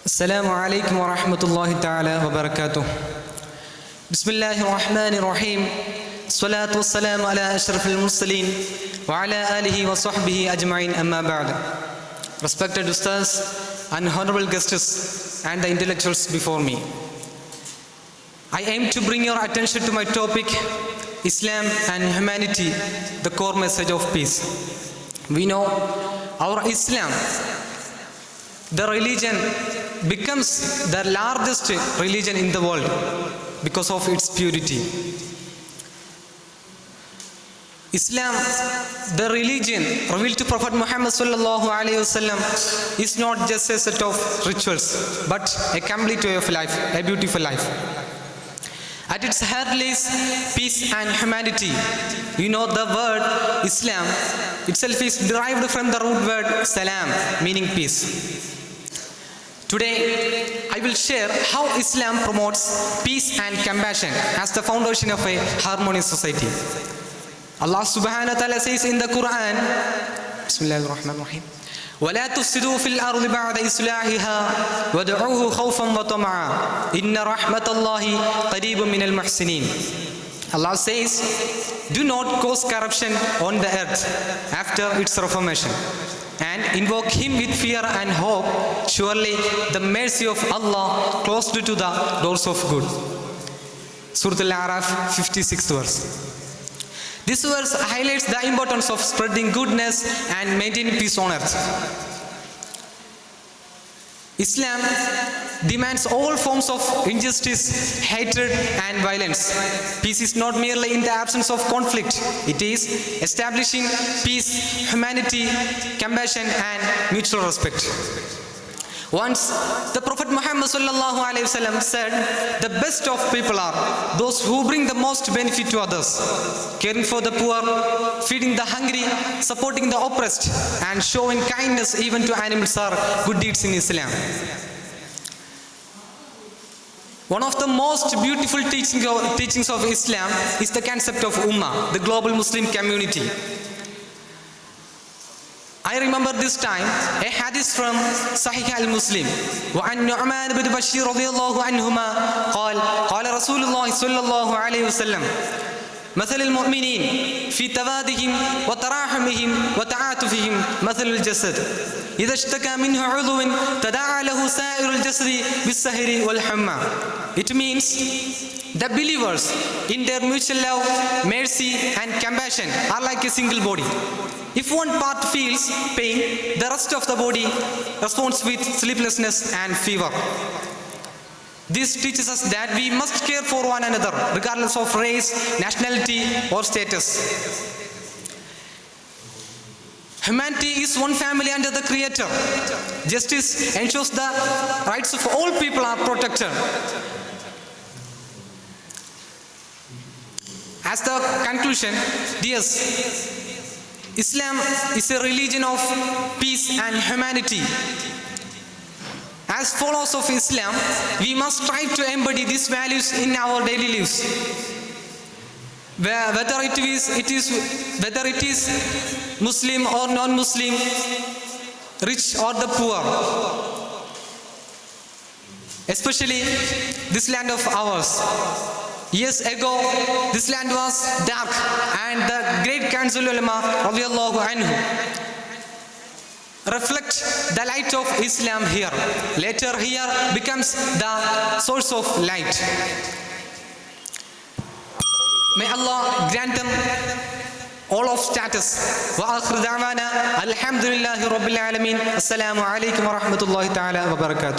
السلام عليكم ورحمة الله تعالى وبركاته. بسم الله الرحمن الرحيم. الصلاة والسلام على أشرف المرسلين وعلى آله وصحبه أجمعين أما بعد. Respected Ustaz and honorable guests and the intellectuals before me, I aim to bring your attention to my topic, Islam and humanity, the core message of peace. We know our Islam, the religion, becomes the largest religion in the world because of its purity. Islam, the religion revealed to Prophet Muhammad sallallahu alaihi wasallam, is not just a set of rituals but a complete way of life, a beautiful life. At its heart lays peace and humanity. You know, the word Islam itself is derived from the root word salam, meaning peace. Today, I will share how Islam promotes peace and compassion as the foundation of a harmonious society. Allah subhanahu wa ta'ala says in the Quran, Bismillahir Rahmanir Rahim, وَلَا تُفْسِدُوا فِي الْأَرْضِ بَعْدَ إِصْلَاحِهَا وَادْعُوهُ خَوْفًا وَطَمَعًا إِنَّ رَحْمَةَ اللَّهِ قَرِيبٌ مِنَ الْمُحْسِنِينَ. Allah says, do not cause corruption on the earth after its reformation, and invoke Him with fear and hope. Surely the mercy of Allah closed to the doors of good. Surah Al-A'raf, 56th verse. This verse highlights the importance of spreading goodness and maintaining peace on earth. Islam demands all forms of injustice, hatred, and violence. Peace is not merely in the absence of conflict, it is establishing peace, humanity, compassion, and mutual respect. Once, the Prophet Muhammad sallallahu alaihi wasallam said, the best of people are those who bring the most benefit to others, caring for the poor, feeding the hungry, supporting the oppressed, and showing kindness even to animals are good deeds in Islam. One of the most beautiful teachings of Islam is the concept of Ummah, the global Muslim community. I remember this time a hadith from Sahih al-Muslim. وعن نعمان بن بشير رضي الله عنهما قال قال رسول الله صلى الله عليه وسلم مثل المؤمنين في توادهم وتراحمهم وتعاطفهم مثل الجسد إذا اشتكى منه عضو تداعى له سائر الجسد بالسهر والحمى. It means the believers in their mutual love, mercy, and compassion are like a single body. If one part feels pain, the rest of the body responds with sleeplessness and fever. This teaches us that we must care for one another, regardless of race, nationality, or status. Humanity is one family under the Creator. Justice ensures the rights of all people are protected. As the conclusion, dears, Islam is a religion of peace and humanity. As followers of Islam, we must strive to embody these values in our daily lives. Whether it is Muslim or non-Muslim, rich or the poor, especially this land of ours. Years ago, this land was dark, and the great Kanzul Ulama radiyallahu anhu reflect the light of Islam here. Later here becomes the source of light. May Allah grant them all of status. Wa akhir da'wana alhamdulillahi rabbil alamin. Assalamu alaikum wa rahmatullahi ta'ala wa barakatuh.